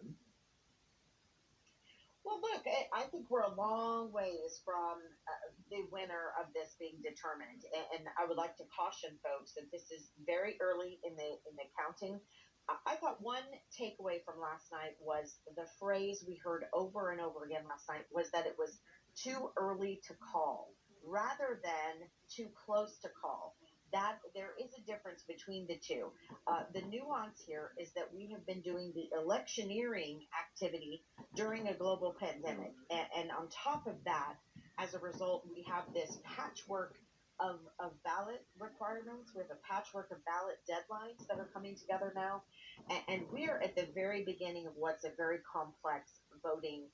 Well, look, I think we're a long ways from the winner of this being determined, and I would like to caution folks that this is very early in the counting. I thought one takeaway from last night was the phrase we heard over and over again last night was that it was too early to call rather than too close to call. That there is a difference between the two. The nuance here is that we have been doing the electioneering activity during a global pandemic. And on top of that, as a result, we have this patchwork of ballot requirements. We have a patchwork of ballot deadlines that are coming together now. And we are at the very beginning of what's a very complex voting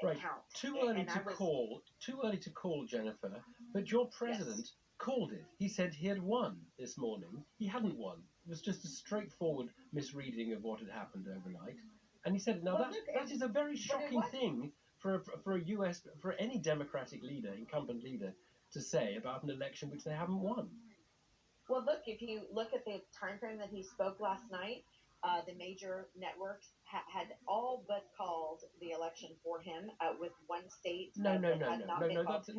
count. Too early to call, Jennifer, but your president called it. He said he had won this morning. He hadn't won. It was just a straightforward misreading of what had happened overnight. And he said, now that is a very shocking thing for any Democratic leader, incumbent leader, to say about an election which they haven't won. Well, look, if you look at the time frame that he spoke last night, The major networks had all but called the election for him, with one state No. called.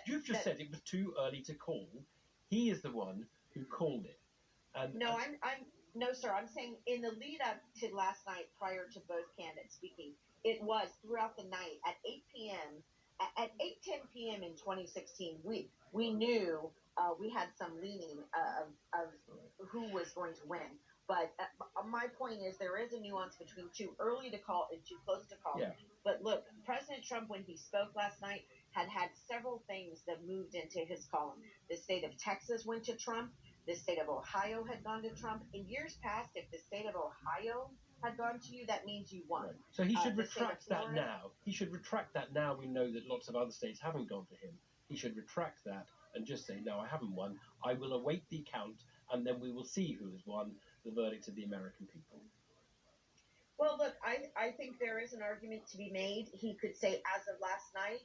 You've just said it was too early to call. He is the one who called it. And no, no, sir. I'm saying in the lead up to last night, prior to both candidates speaking, it was throughout the night at 8 p.m. At 8:10 p.m. in 2016, we knew we had some leaning of who was going to win. But my point is, there is a nuance between too early to call and too close to call. Yeah. But look, President Trump, when he spoke last night, had several things that moved into his column. The state of Texas went to Trump. The state of Ohio had gone to Trump. In years past, if the state of Ohio had gone to you, that means you won. Right. So he should The state of retract that Florida- now. He should retract that now. We know that lots of other states haven't gone for him. He should retract that and just say, no, I haven't won. I will await the count, and then we will see who has won the verdict of the American people. Well, look, I think there is an argument to be made. He could say, as of last night,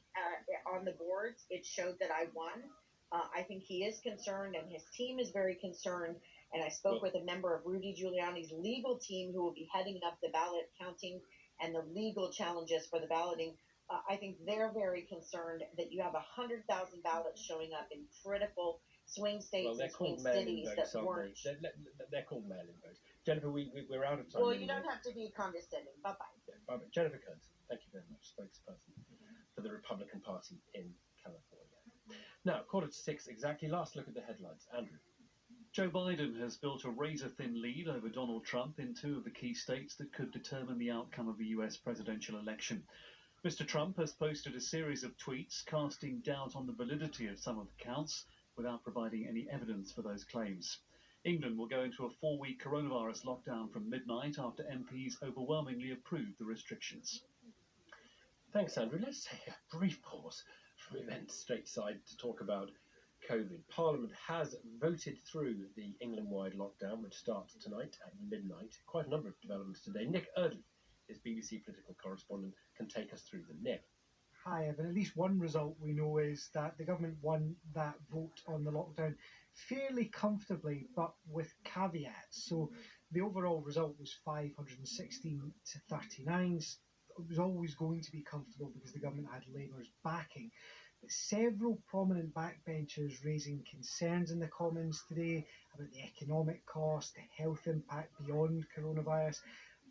on the boards, it showed that I won. I think he is concerned, and his team is very concerned. And I spoke with a member of Rudy Giuliani's legal team who will be heading up the ballot counting and the legal challenges for the balloting. I think they're very concerned that you have 100,000 ballots showing up in critical swing states and swing cities that weren't. They're called mail-in votes. Jennifer, we're out of time. Well, you don't have to be condescending. Bye-bye. Yeah, bye-bye. Jennifer Kearns, thank you very much, spokesperson for the Republican Party in California. Now, 5:45 exactly. Last look at the headlines. Andrew. Joe Biden has built a razor-thin lead over Donald Trump in two of the key states that could determine the outcome of the US presidential election. Mr. Trump has posted a series of tweets casting doubt on the validity of some of the counts without providing any evidence for those claims. England will go into a 4-week coronavirus lockdown from midnight after MPs overwhelmingly approved the restrictions. Thanks, Andrew. Let's take a brief pause from events stateside to talk about COVID. Parliament has voted through the England-wide lockdown, which starts tonight at midnight. Quite a number of developments today. Nick Erdley, his BBC political correspondent, can take us through them. Nick. Hi, Evan. At least one result we know is that the government won that vote on the lockdown fairly comfortably, but with caveats. So the overall result was 516 to 39. It was always going to be comfortable because the government had Labour's backing. But several prominent backbenchers raising concerns in the Commons today about the economic cost, the health impact beyond coronavirus,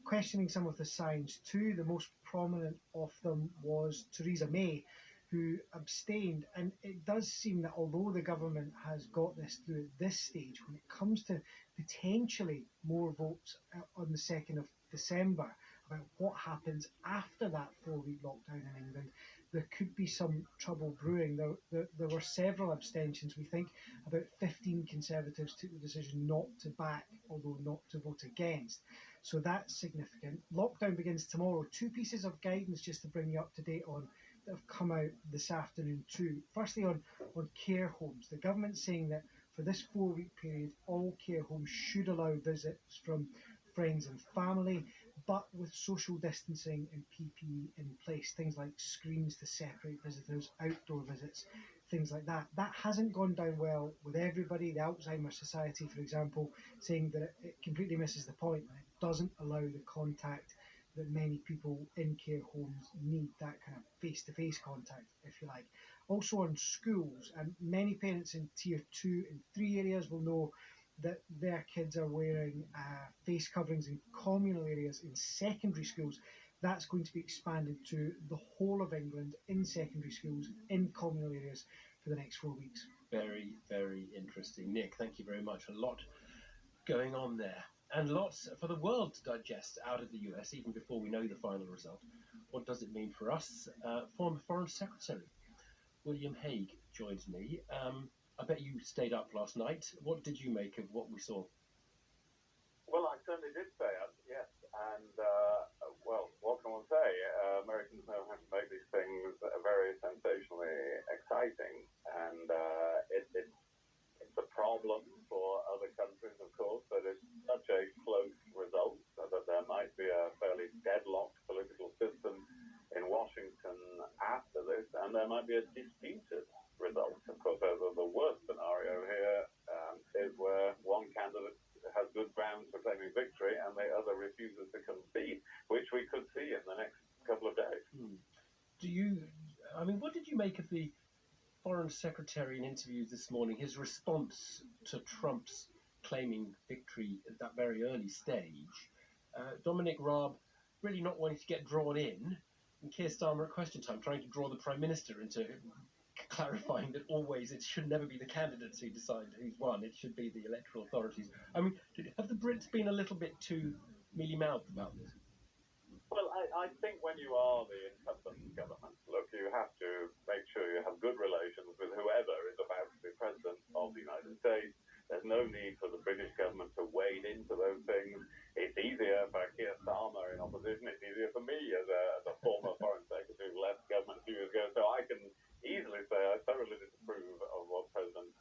questioning some of the science too. The most prominent of them was Theresa May, who abstained. And it does seem that although the government has got this through at this stage, when it comes to potentially more votes on the 2nd of December about what happens after that 4-week lockdown in England, there could be some trouble brewing. There were several abstentions. We think about 15 Conservatives took the decision not to back, although not to vote against. So that's significant. Lockdown begins tomorrow. 2 pieces of guidance just to bring you up to date on that have come out this afternoon too. Firstly, on care homes. The government's saying that for this 4-week period, all care homes should allow visits from friends and family, but with social distancing and PPE in place, things like screens to separate visitors, outdoor visits, things like that. That hasn't gone down well with everybody. The Alzheimer's Society, for example, saying that it completely misses the point and it doesn't allow the contact that many people in care homes need, that kind of face-to-face contact, if you like. Also on schools, and many parents in tier 2 and 3 areas will know that their kids are wearing face coverings in communal areas in secondary schools. That's going to be expanded to the whole of England in secondary schools, in communal areas for the next 4 weeks. Very, very interesting. Nick, thank you very much. A lot going on there. And lots for the world to digest out of the US, even before we know the final result. What does it mean for us? Former Foreign Secretary William Hague joins me. I bet you stayed up last night. What did you make of what we saw? Well, I certainly did stay up, yes. And, well, what can one say? Americans know how to make these things very sensationally exciting. And it's a problem for other countries, of course, that it's such a close result that there might be a fairly deadlocked political system in Washington after this, and there might be a disputed result. Of course, the worst scenario here is where one candidate has good grounds for claiming victory and the other refuses to concede, which we could see in the next couple of days. What did you make of the Foreign Secretary in interviews this morning, his response to Trump's claiming victory at that very early stage? Dominic Raab really not wanting to get drawn in, and Keir Starmer at question time trying to draw the Prime Minister into clarifying that always it should never be the candidates who decide who's won, it should be the electoral authorities. Have the Brits been a little bit too mealy-mouthed about this? Well, I think when you are the incumbent government, look, you have to make sure you have good relations with whoever is about to be president of the United States. There's no need for the British government to wade into those things. It's easier for Keir Starmer in opposition. It's easier for me as a former foreign secretary who left government a few years ago. So I can easily say I thoroughly disapprove of what President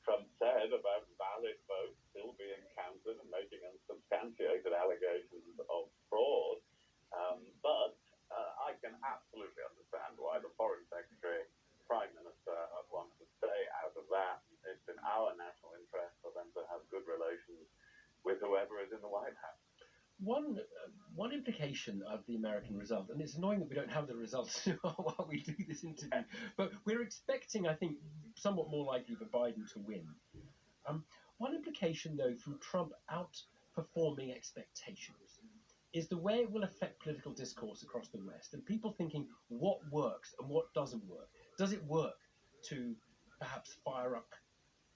Trump said about valid votes still being counted and making unsubstantiated allegations of fraud. But I can absolutely understand why the Foreign Secretary, Prime Minister want to stay out of that. It's in our national interest for them to have good relations with whoever is in the White House. One implication of the American result, and it's annoying that we don't have the results while we do this interview, but we're expecting, I think, somewhat more likely for Biden to win. One implication, though, from Trump outperforming expectations is the way it will affect political discourse across the West, and people thinking what works and what doesn't work. Does it work to perhaps fire up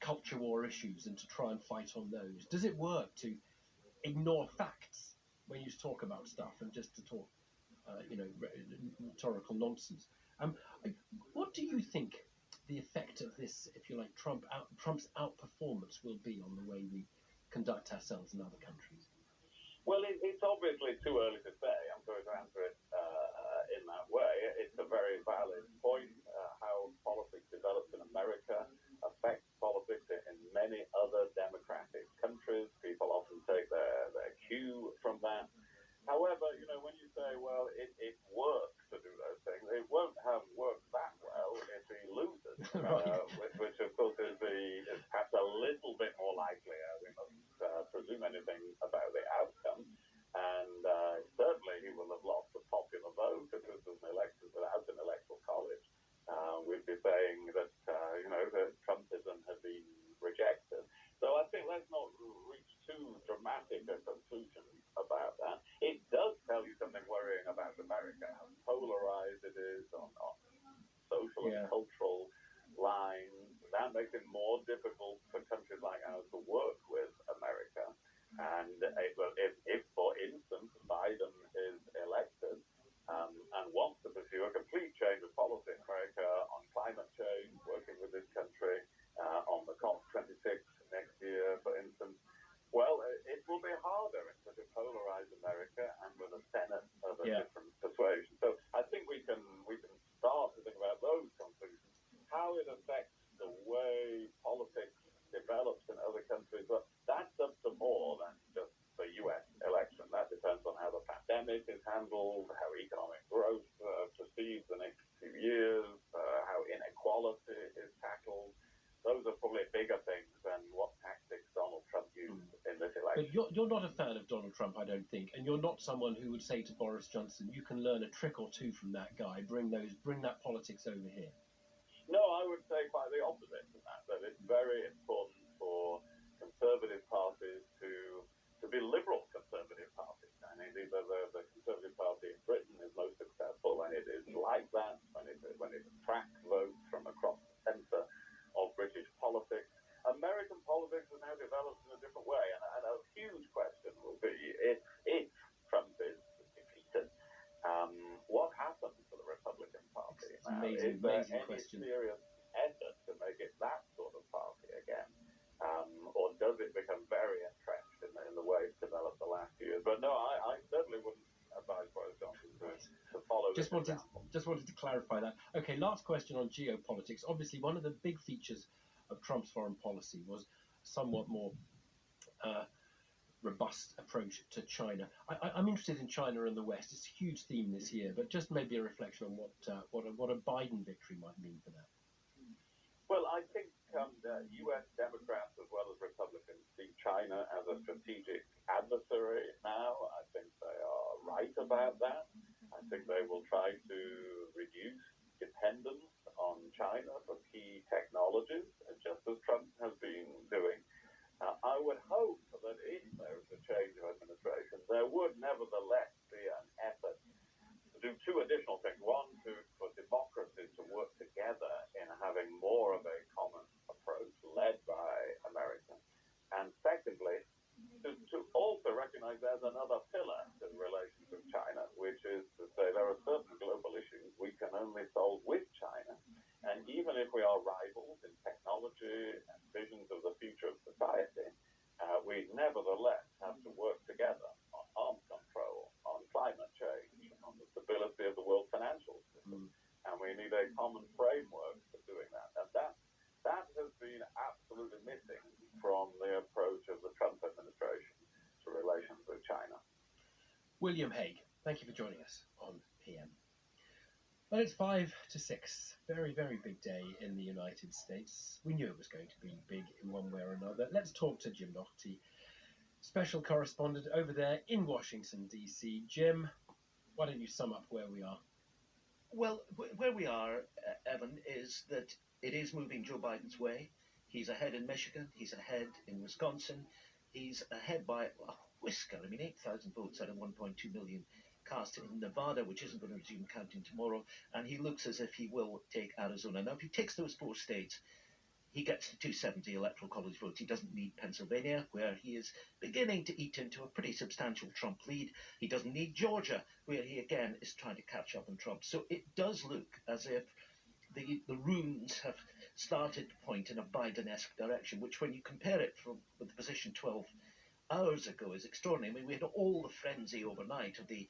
culture war issues and to try and fight on those? Does it work to ignore facts when you talk about stuff and just to talk, rhetorical nonsense? What do you think the effect of this, if you like, Trump's outperformance will be on the way we conduct ourselves in other countries? Well, it's obviously too early to say. I'm going to answer it in that way. It's a very valid point. How politics develops in America affects politics in many other democratic countries. People often take their cue from that. However, when you say, well, it works to do those things, it won't have worked that well if he loses, which of course is perhaps a little bit more likely. We mustn't presume anything about the outcome. And certainly he will have lost the popular vote if this was an election without an electoral college. We'd be saying that, that Trumpism had been rejected. So I think let's not reach too dramatic a conclusion about that. It does tell you something worrying about America, how polarized it is on social and cultural lines. That makes it more difficult for countries like ours to work with America. And if for instance, Biden is elected and wants to pursue a complete change of policy in America on climate change, working with this country on the COP26 next year, for instance, well, it will be harder in such a polarized America and with a Senate of a different persuasion. So I think we can start to think about those conclusions. How it affects the way politics develops in other countries, but that's up to more than just the US election. That depends on how the pandemic is handled, how economic growth proceeds the next few years, how inequality is tackled. Those are probably bigger things than what tactics Donald Trump used in this election. But you're not a fan of Donald Trump, I don't think, and you're not someone who would say to Boris Johnson, you can learn a trick or two from that guy, bring that politics over here. No, I would say quite the opposite of that it's very important for conservative parties to be liberal conservative parties. And indeed, the Conservative Party in Britain is most successful, and it is like that when it attracts votes from across the centre of British politics. American politics has now developed in a different way, and a huge question will be if Trump is defeated, what happens to the Republican Party? It's amazing, is there amazing any question. serious effort to make it that sort of party again? Or does it become very entrenched in the way it's developed the last few years? But no, I certainly wouldn't advise Boris Johnson to follow this example. Just wanted to clarify that. Okay, last question on geopolitics. Obviously, one of the big features of Trump's foreign policy was somewhat more robust approach to China. I'm interested in China and the West. It's a huge theme this year, but just maybe a reflection on what a Biden victory might mean for that. Well, I think U.S. Democrats as well as Republicans see China as a strategic adversary now. I think they are right about that. I think they will try to reduce dependence on China for key technologies, just as Trump has been doing. I would hope that if there is a change of administration, there would nevertheless be an effort to do two additional things. One, for democracies to work together in having more of a common approach led by America. And secondly, to also recognize there's another pillar to the relations with China, which is to say there are certain global issues we can only solve with China. And even if we are rivals in technology and visions of the future of society, we nevertheless have to work together on arms control, on climate change, on the stability of the world financial system. And we need a common framework for doing that. And that has been absolutely missing from the approach of the Trump administration to relations with China. William Hague, thank you for joining us on PM. Well, it's 5 to 6. Very, very big day in the United States. We knew it was going to be big in one way or another. Let's talk to Jim Doherty, special correspondent over there in Washington, D.C. Jim, why don't you sum up where we are? Well, where we are, Evan, is that it is moving Joe Biden's way. He's ahead in Michigan. He's ahead in Wisconsin. He's ahead by a whisker. I mean, 8,000 votes out of 1.2 million cast in Nevada, which isn't going to resume counting tomorrow. And he looks as if he will take Arizona. Now, if he takes those 4 states, he gets to 270 electoral college votes. He doesn't need Pennsylvania, where he is beginning to eat into a pretty substantial Trump lead. He doesn't need Georgia, where he again is trying to catch up on Trump. So it does look as if the runes have started to point in a Biden-esque direction, which when you compare it with the position 12 hours ago is extraordinary. I mean, we had all the frenzy overnight of the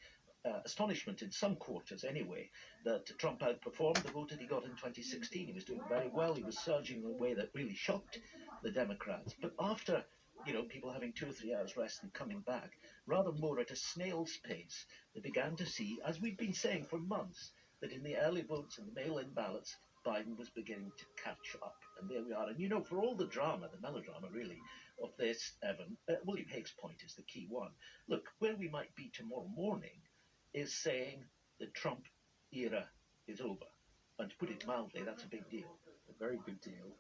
astonishment in some quarters anyway that Trump outperformed the vote that he got in 2016. He was doing very well. He was surging in a way that really shocked the Democrats. But after, people having 2 or 3 hours rest and coming back, rather more at a snail's pace, they began to see, as we've been saying for months, that in the early votes and the mail-in ballots, Biden was beginning to catch up. And there we are. And for all the drama, the melodrama really, of this, Evan, William Hague's point is the key one. Look, where we might be tomorrow morning is saying the Trump era is over. And to put it mildly, that's a big deal. A very big deal.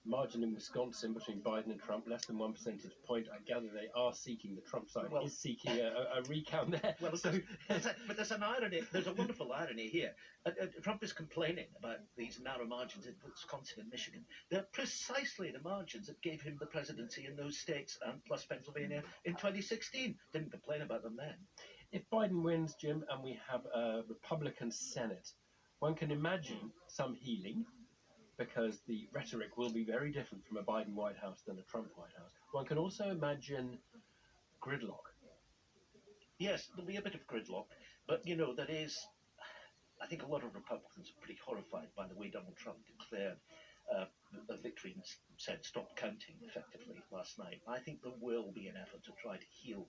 Margin in Wisconsin between Biden and Trump, less than 1 percentage point. I gather they are seeking, the Trump side is seeking a recount there. Well, but there's an irony, there's a wonderful irony here. Trump is complaining about these narrow margins in Wisconsin and Michigan. They're precisely the margins that gave him the presidency in those states, and plus Pennsylvania, in 2016. Didn't complain about them then. If Biden wins, Jim, and we have a Republican Senate, one can imagine some healing, because the rhetoric will be very different from a Biden White House than a Trump White House. One can also imagine gridlock. Yes, there'll be a bit of gridlock, but that is, I think a lot of Republicans are pretty horrified by the way Donald Trump declared a victory and said stop counting effectively last night. I think there will be an effort to try to heal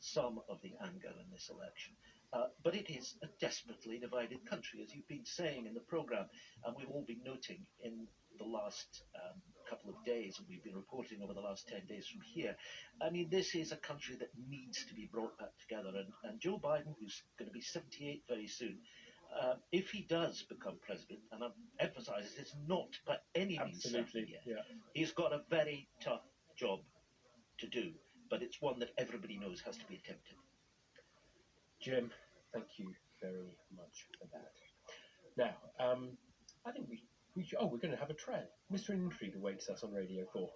some of the anger in this election. But it is a desperately divided country, as you've been saying in the programme, and we've all been noting in the last couple of days, and we've been reporting over the last 10 days from here. I mean, this is a country that needs to be brought back together, and Joe Biden, who's going to be 78 very soon, if he does become president, and I emphasise it's not by any means certain yet, he's got a very tough job to do, but it's one that everybody knows has to be attempted. Jim, thank you very much for that. Now, I think we're going to have a trail. Mystery and Intrigue awaits us on Radio 4.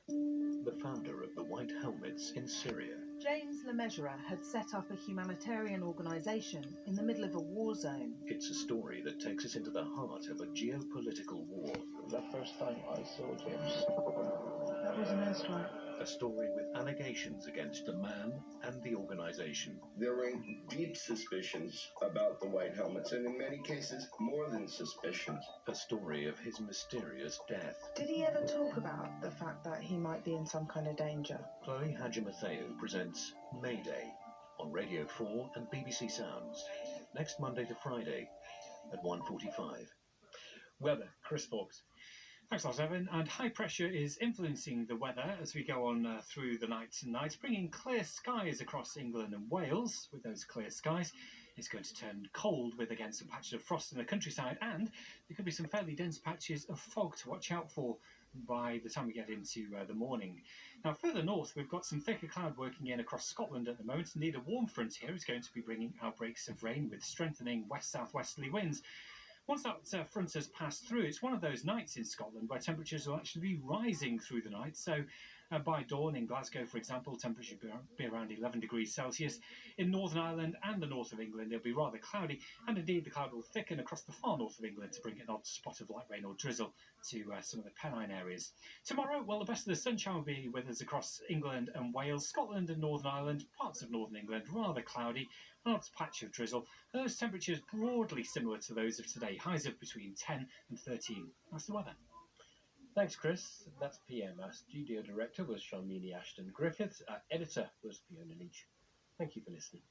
The founder of the White Helmets in Syria. James Lemessurier had set up a humanitarian organisation in the middle of a war zone. It's a story that takes us into the heart of a geopolitical war. The first time I saw James, that was an airstrike. A story with allegations against the man and the organisation. There were deep suspicions about the White Helmets, and in many cases, more than suspicions. A story of his mysterious death. Did he ever talk about the fact that he might be in some kind of danger? Chloe Hadjimatheou presents Mayday on Radio 4 and BBC Sounds, next Monday to Friday at 1:45. Weather, Chris Fox. Thanks a lot, Evan. And high pressure is influencing the weather as we go on through the night tonight, bringing clear skies across England and Wales. With those clear skies, it's going to turn cold with, again, some patches of frost in the countryside, and there could be some fairly dense patches of fog to watch out for by the time we get into the morning. Now, further north, we've got some thicker cloud working in across Scotland at the moment. Indeed, a warm front here is going to be bringing outbreaks of rain with strengthening west-southwesterly winds. Once that front has passed through, it's one of those nights in Scotland where temperatures will actually be rising through the night. So by dawn in Glasgow, for example, temperature will be around 11 degrees Celsius. In Northern Ireland and the north of England, it'll be rather cloudy, and indeed the cloud will thicken across the far north of England to bring an odd spot of light rain or drizzle to some of the Pennine areas. Tomorrow, well, the best of the sunshine will be with us across England and Wales, Scotland and Northern Ireland, parts of Northern England, rather cloudy, an odd patch of drizzle. Those temperatures broadly similar to those of today, highs of between 10 and 13. That's the weather. Thanks, Chris. That's PM. Our studio director was Sharmini Ashton Griffiths. Our editor was Fiona Leach. Thank you for listening.